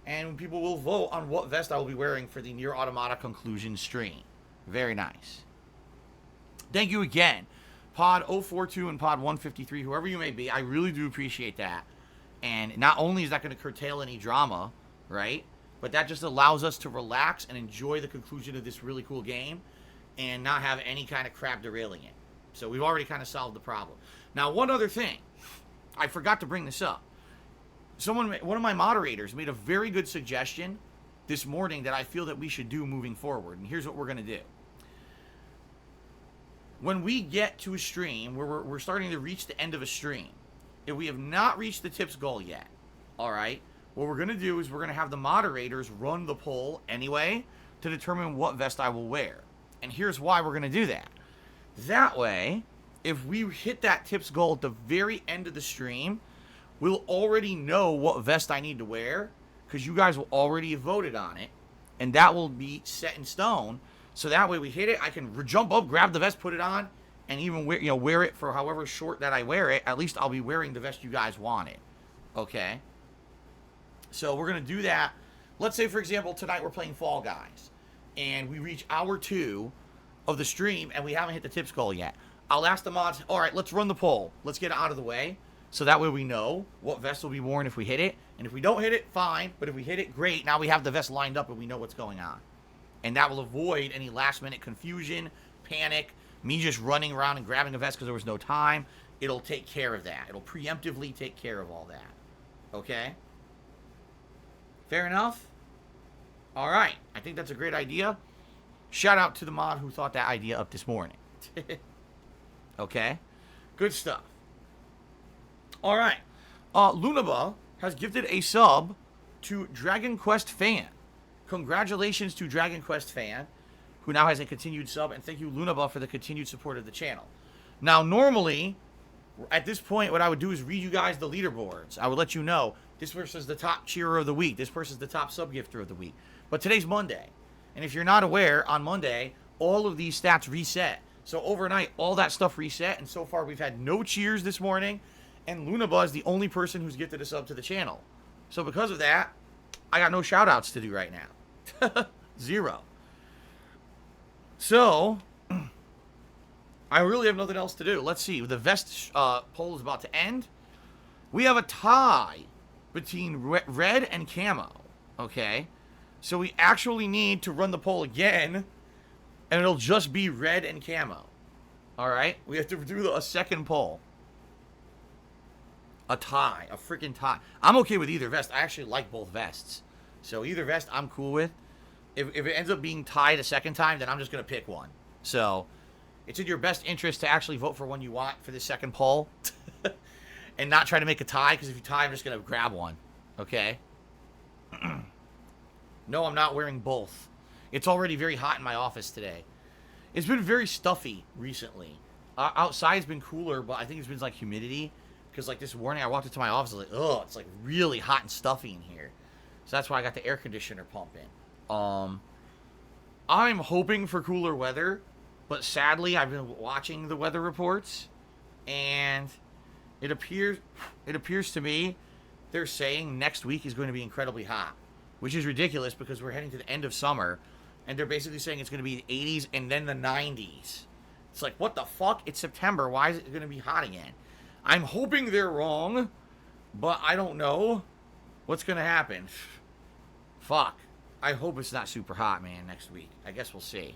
and people will vote on what vest I will be wearing for the Nier Automata conclusion stream. Very nice. Thank you again, Pod 042 and Pod 153, whoever you may be. I really do appreciate that. And not only is that going to curtail any drama, right? But that just allows us to relax and enjoy the conclusion of this really cool game and not have any kind of crap derailing it. So we've already kind of solved the problem. Now, one other thing. I forgot to bring this up. One of my moderators made a very good suggestion this morning that I feel that we should do moving forward. And here's what we're going to do. When we get to a stream where we're starting to reach the end of a stream, if we have not reached the tips goal yet, all right, what we're going to do is we're going to have the moderators run the poll anyway to determine what vest I will wear. And here's why we're going to do that. That way, if we hit that tips goal at the very end of the stream, we'll already know what vest I need to wear, because you guys will already have voted on it, and that will be set in stone. So that way we hit it, I can jump up, grab the vest, put it on, and even wear it for however short that I wear it. At least I'll be wearing the vest you guys wanted. Okay? So we're going to do that. Let's say, for example, tonight we're playing Fall Guys, and we reach hour 2 of the stream, and we haven't hit the tips goal yet. I'll ask the mods, all right, let's run the poll. Let's get it out of the way. So that way we know what vest will be worn if we hit it. And if we don't hit it, fine. But if we hit it, great. Now we have the vest lined up and we know what's going on. And that will avoid any last-minute confusion, panic, me just running around and grabbing a vest because there was no time. It'll take care of that. It'll preemptively take care of all that. Okay? Fair enough? All right. I think that's a great idea. Shout out to the mod who thought that idea up this morning. Okay? Good stuff. All right. Lunaba has gifted a sub to Dragon Quest Fan. Congratulations to Dragon Quest Fan, who now has a continued sub, and thank you, Lunaba, for the continued support of the channel. Now, normally, at this point, what I would do is read you guys the leaderboards. I would let you know, this person's the top cheerer of the week, this person's the top sub-gifter of the week. But today's Monday, and if you're not aware, on Monday, all of these stats reset. So overnight, all that stuff reset, and so far we've had no cheers this morning, and Lunaba is the only person who's gifted a sub to the channel. So because of that, I got no shout-outs to do right now. 0. So, I really have nothing else to do. Let's see. The vest poll is about to end. We have a tie between red and camo. Okay? So we actually need to run the poll again, and it'll just be red and camo. Alright? We have to do a second poll. A tie. A freaking tie. I'm okay with either vest. I actually like both vests. So either vest I'm cool with. If it ends up being tied a second time, then I'm just going to pick one. So it's in your best interest to actually vote for one you want for the second poll. And not try to make a tie, because if you tie, I'm just going to grab one. Okay? No, I'm not wearing both. It's already very hot in my office today. It's been very stuffy recently. Outside's been cooler, but I think it's been like humidity. Because like this morning I walked into my office, I was like, ugh, it's like really hot and stuffy in here. So that's why I got the air conditioner pumping. I'm hoping for cooler weather, but sadly I've been watching the weather reports, and it appears to me they're saying next week is going to be incredibly hot, which is ridiculous because we're heading to the end of summer, and they're basically saying it's going to be the 80s and then the 90s. It's like, what the fuck? It's September. Why is it going to be hot again? I'm hoping they're wrong, but I don't know what's going to happen. Fuck. I hope it's not super hot, man, next week. I guess we'll see.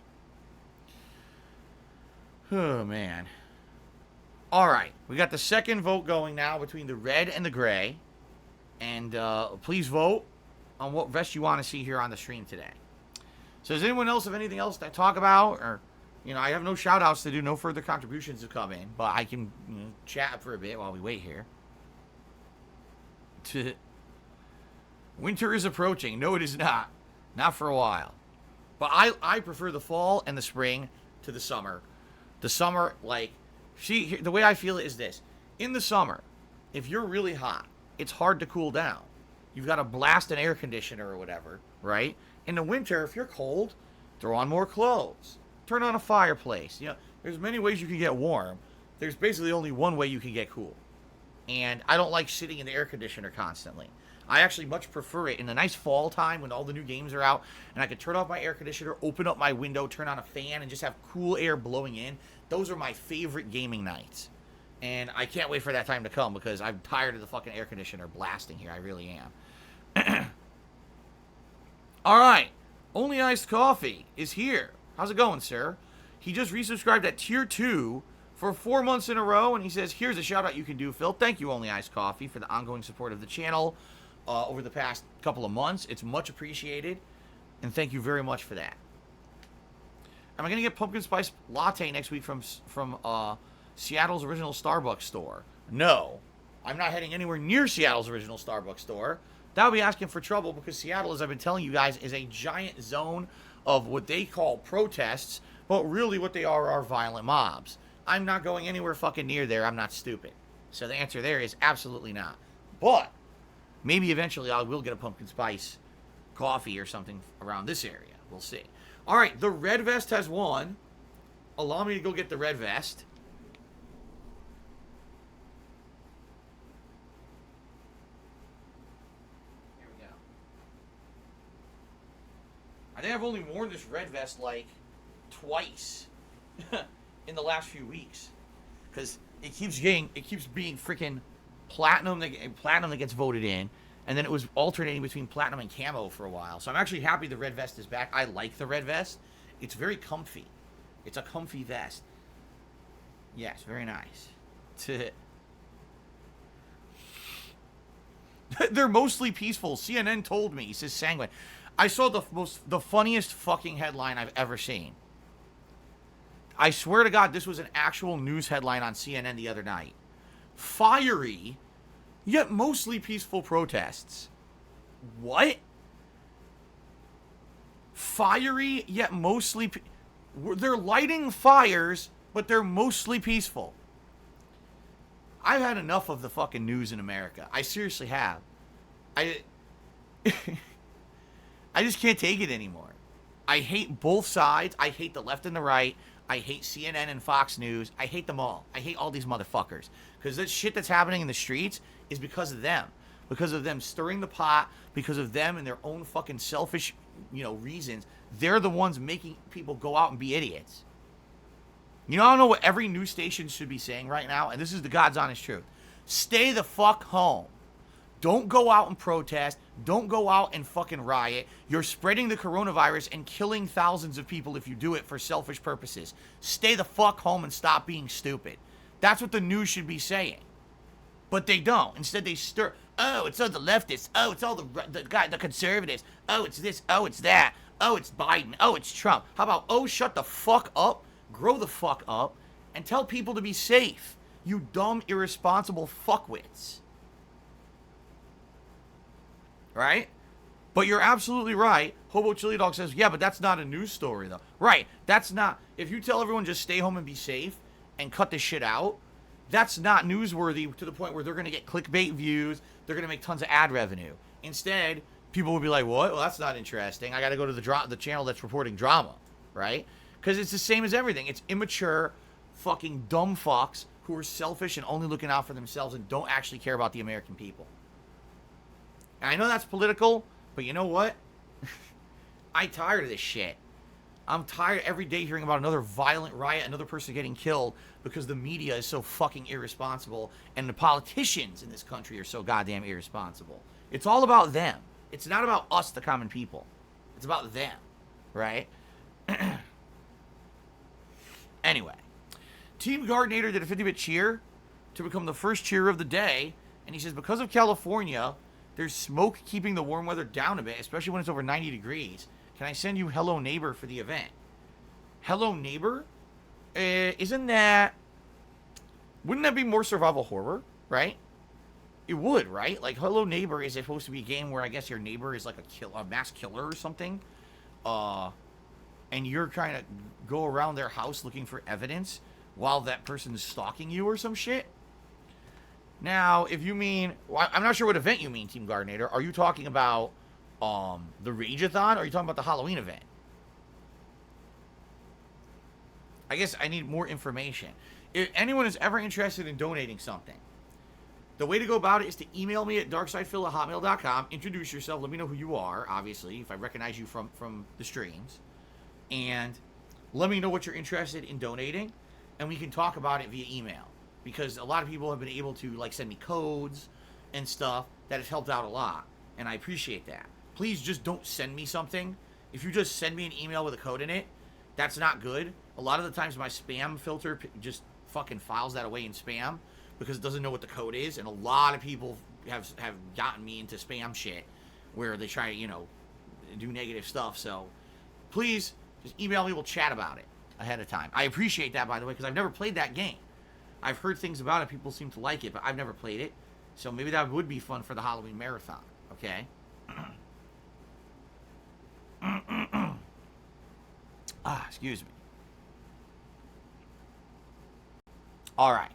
Oh, man. All right. We got the second vote going now between the red and the gray. And please vote on what vest you want to see here on the stream today. So does anyone else have anything else to talk about? Or, you know, I have no shout-outs to do. No further contributions have come in. But I can chat for a bit while we wait here. Winter is approaching. No, it is not. Not for a while. But I prefer the fall and the spring to the summer. The summer, like, see, the way I feel it is this. In the summer, if you're really hot, it's hard to cool down. You've got to blast an air conditioner or whatever, right? In the winter, if you're cold, throw on more clothes. Turn on a fireplace. You know, there's many ways you can get warm. There's basically only one way you can get cool. And I don't like sitting in the air conditioner constantly. I actually much prefer it in the nice fall time when all the new games are out and I can turn off my air conditioner, open up my window, turn on a fan, and just have cool air blowing in. Those are my favorite gaming nights. And I can't wait for that time to come because I'm tired of the fucking air conditioner blasting here. I really am. All right. Only Iced Coffee is here. How's it going, sir? He just resubscribed at Tier 2 for 4 months in a row, and he says, here's a shout-out you can do, Phil. Thank you, Only Iced Coffee, for the ongoing support of the channel over the past couple of months. It's much appreciated, and thank you very much for that. Am I going to get pumpkin spice latte next week from Seattle's original Starbucks store? No. I'm not heading anywhere near Seattle's original Starbucks store. That would be asking for trouble because Seattle, as I've been telling you guys, is a giant zone of what they call protests, but really what they are violent mobs. I'm not going anywhere fucking near there. I'm not stupid. So the answer there is absolutely not. But maybe eventually I will get a pumpkin spice coffee or something around this area. We'll see. All right, the red vest has won. Allow me to go get the red vest. Here we go. I think I've only worn this red vest like twice in the last few weeks because it keeps being freaking platinum that gets voted in, and then it was alternating between platinum and camo for a while. So I'm actually happy the red vest is back. I like the red vest. It's very comfy. It's a comfy vest. Yes, very nice. They're mostly peaceful. CNN told me. He says sanguine. I saw the funniest fucking headline I've ever seen. I swear to God, this was an actual news headline on CNN the other night. Fiery, yet mostly peaceful protests. What? Fiery, yet mostly... They're lighting fires, but they're mostly peaceful. I've had enough of the fucking news in America. I seriously have. I just can't take it anymore. I hate both sides. I hate the left and the right. I hate CNN and Fox News. I hate them all. I hate all these motherfuckers. Because this shit that's happening in the streets is because of them. Because of them stirring the pot. Because of them and their own fucking selfish, reasons. They're the ones making people go out and be idiots. I don't know what every news station should be saying right now. And this is the God's honest truth. Stay the fuck home. Don't go out and protest. Don't go out and fucking riot. You're spreading the coronavirus and killing thousands of people if you do it for selfish purposes. Stay the fuck home and stop being stupid. That's what the news should be saying. But they don't. Instead, they stir. Oh, it's all the leftists. Oh, it's all the conservatives. Oh, it's this. Oh, it's that. Oh, it's Biden. Oh, it's Trump. How about, oh, shut the fuck up, grow the fuck up, and tell people to be safe, you dumb, irresponsible fuckwits. Right? But you're absolutely right. Hobo Chili Dog says, yeah, but that's not a news story, though. Right. That's not. If you tell everyone just stay home and be safe and cut this shit out, that's not newsworthy to the point where they're going to get clickbait views. They're going to make tons of ad revenue. Instead, people will be like, what? Well, that's not interesting. I got to go to the channel that's reporting drama, right? Because it's the same as everything. It's immature, fucking dumb fucks who are selfish and only looking out for themselves and don't actually care about the American people. And I know that's political, but you know what? I'm tired of this shit. I'm tired every day hearing about another violent riot, another person getting killed because the media is so fucking irresponsible and the politicians in this country are so goddamn irresponsible. It's all about them. It's not about us, the common people. It's about them, right? Anyway, Team Gardenator did a 50-bit cheer to become the first cheer of the day, and he says because of California, there's smoke keeping the warm weather down a bit, especially when it's over 90 degrees. Can I send you Hello Neighbor for the event? Hello Neighbor? Wouldn't that be more survival horror, right? It would, right? Like, Hello Neighbor is supposed to be a game where I guess your neighbor is like a mass killer or something. And you're trying to go around their house looking for evidence while that person is stalking you or some shit. Now, if you mean... Well, I'm not sure what event you mean, Team Gardenator. Are you talking about the Rageathon, or are you talking about the Halloween event? I guess I need more information. If anyone is ever interested in donating something, the way to go about it is to email me at darksidephil@hotmail.com. Introduce yourself. Let me know who you are, obviously, if I recognize you from the streams. And let me know what you're interested in donating, and we can talk about it via email. Because a lot of people have been able to, like, send me codes and stuff that has helped out a lot. And I appreciate that. Please just don't send me something. If you just send me an email with a code in it, that's not good. A lot of the times my spam filter just fucking files that away in spam because it doesn't know what the code is. And a lot of people have gotten me into spam shit where they try to, you know, do negative stuff. So please just email me. We'll chat about it ahead of time. I appreciate that, by the way, because I've never played that game. I've heard things about it. People seem to like it, but I've never played it. So maybe that would be fun for the Halloween marathon. Okay? Excuse me. Alright.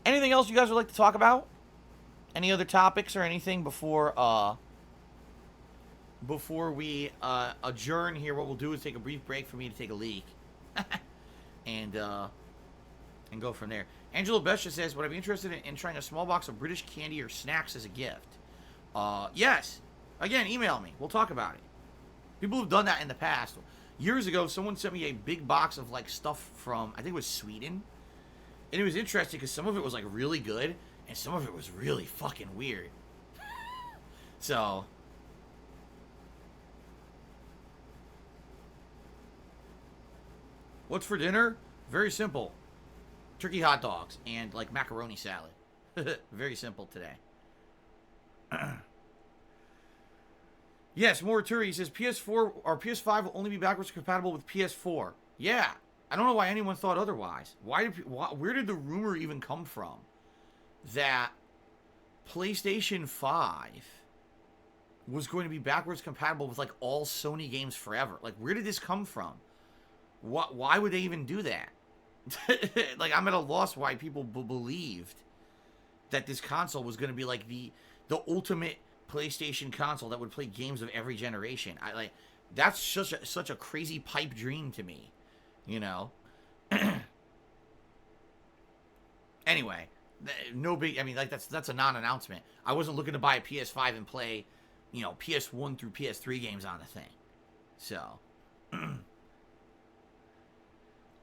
Anything else you guys would like to talk about? Any other topics or anything before we adjourn here? What we'll do is take a brief break for me to take a leak. and go from there. Angelo Besha says, would I be interested in trying a small box of British candy or snacks as a gift? Yes. Again, email me. We'll talk about it. People have done that in the past. Years ago, someone sent me a big box of, like, stuff from, I think it was Sweden. And it was interesting because some of it was, like, really good, and some of it was really fucking weird. So... What's for dinner? Very simple. Turkey hot dogs and, like, macaroni salad. Very simple today. Yes, Morituri says PS4 or PS5 will only be backwards compatible with PS4. Yeah, I don't know why anyone thought otherwise. Where did the rumor even come from that PlayStation 5 was going to be backwards compatible with, like, all Sony games forever? Like, where did this come from? Why would they even do that? Like, I'm at a loss why people believed that this console was going to be like the ultimate PlayStation console that would play games of every generation. That's such a crazy pipe dream to me, you know. Anyway, no big. I mean, like, that's a non-announcement. I wasn't looking to buy a PS5 and play, you know, PS1 through PS3 games on the thing. So.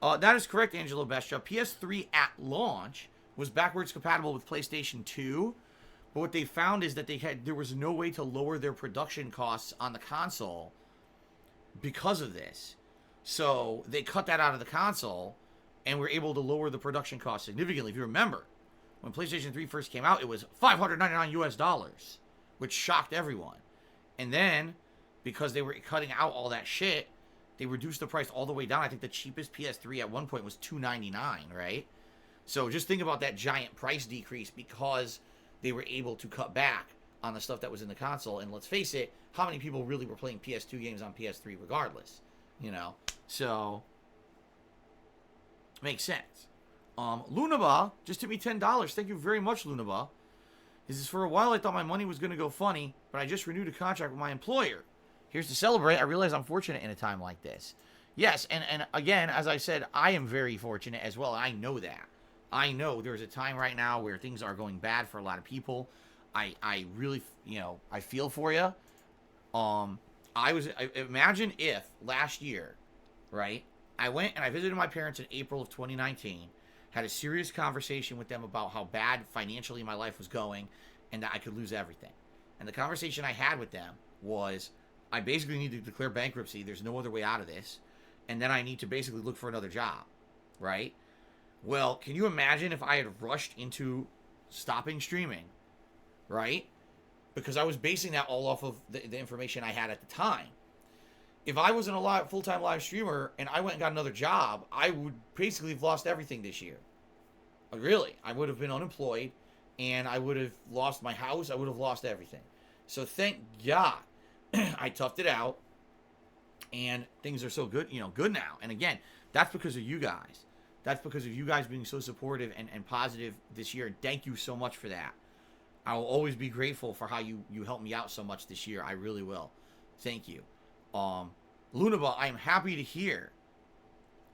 That is correct, Angelo Bestia. PS3 at launch was backwards compatible with PlayStation 2, but what they found is that there was no way to lower their production costs on the console because of this. So they cut that out of the console and were able to lower the production costs significantly. If you remember, When PlayStation 3 first came out, it was $599 US, which shocked everyone. And then, because they were cutting out all that shit, they reduced the price all the way down. I think the cheapest PS3 at one point was $299, right? So just think about that giant price decrease because they were able to cut back on the stuff that was in the console. And let's face it, how many people really were playing PS2 games on PS3 regardless? You know? So, makes sense. Lunaba just tipped me $10. Thank you very much, Lunaba. This is for a while I thought my money was going to go funny, but I just renewed a contract with my employer. Here's to celebrate. I realize I'm fortunate in a time like this. Yes, and again, as I said, I am very fortunate as well. I know that. I know there's a time right now where things are going bad for a lot of people. I really, I feel for you. Imagine if last year, right, I went and I visited my parents in April of 2019, had a serious conversation with them about how bad financially my life was going and that I could lose everything. And the conversation I had with them was, I basically need to declare bankruptcy. There's no other way out of this. And then I need to basically look for another job, right? Well, can you imagine if I had rushed into stopping streaming, right? Because I was basing that all off of the information I had at the time. If I wasn't a full-time live streamer and I went and got another job, I would basically have lost everything this year. Really, I would have been unemployed and I would have lost my house. I would have lost everything. So thank God I toughed it out and things are so good, good now. And again, that's because of you guys. That's because of you guys being so supportive and positive this year. Thank you so much for that. I will always be grateful for how you helped me out so much this year. I really will. Thank you. Lunaba, I am happy to hear.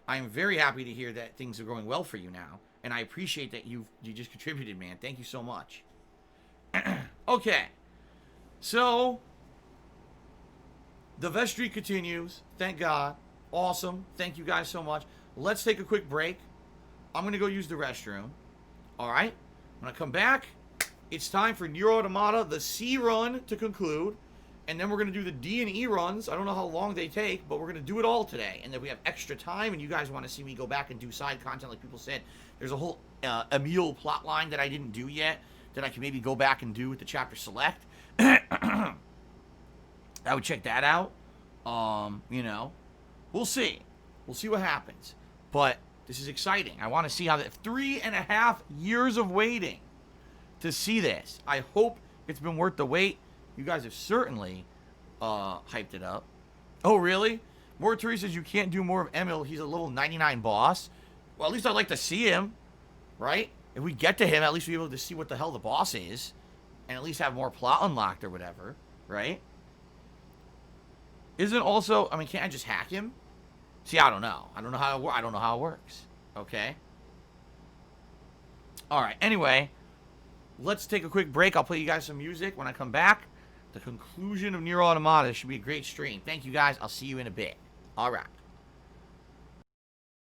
I am very happy to hear that things are going well for you now. And I appreciate that you just contributed, man. Thank you so much. Okay. So, the Vest Streak continues. Thank God. Awesome. Thank you guys so much. Let's take a quick break. I'm going to go use the restroom. All right? When I come back, it's time for Nier Automata, the C run to conclude. And then we're going to do the D and E runs. I don't know how long they take, but we're going to do it all today. And then we have extra time, and you guys want to see me go back and do side content like people said. There's a whole Emil plot line that I didn't do yet that I can maybe go back and do with the chapter select. I would check that out. We'll see. We'll see what happens. But this is exciting. I want to see how 3.5 years of waiting to see this. I hope it's been worth the wait. You guys have certainly hyped it up. Oh, really? Morituri says you can't do more of Emil. He's a level 99 boss. Well, at least I'd like to see him, right? If we get to him, at least we'll be able to see what the hell the boss is. And at least have more plot unlocked or whatever, right? Isn't also, can't I just hack him? See, I don't know. I don't know how it works. Okay? Alright, anyway. Let's take a quick break. I'll play you guys some music when I come back. The conclusion of Nier Automata should be a great stream. Thank you guys. I'll see you in a bit. Alright.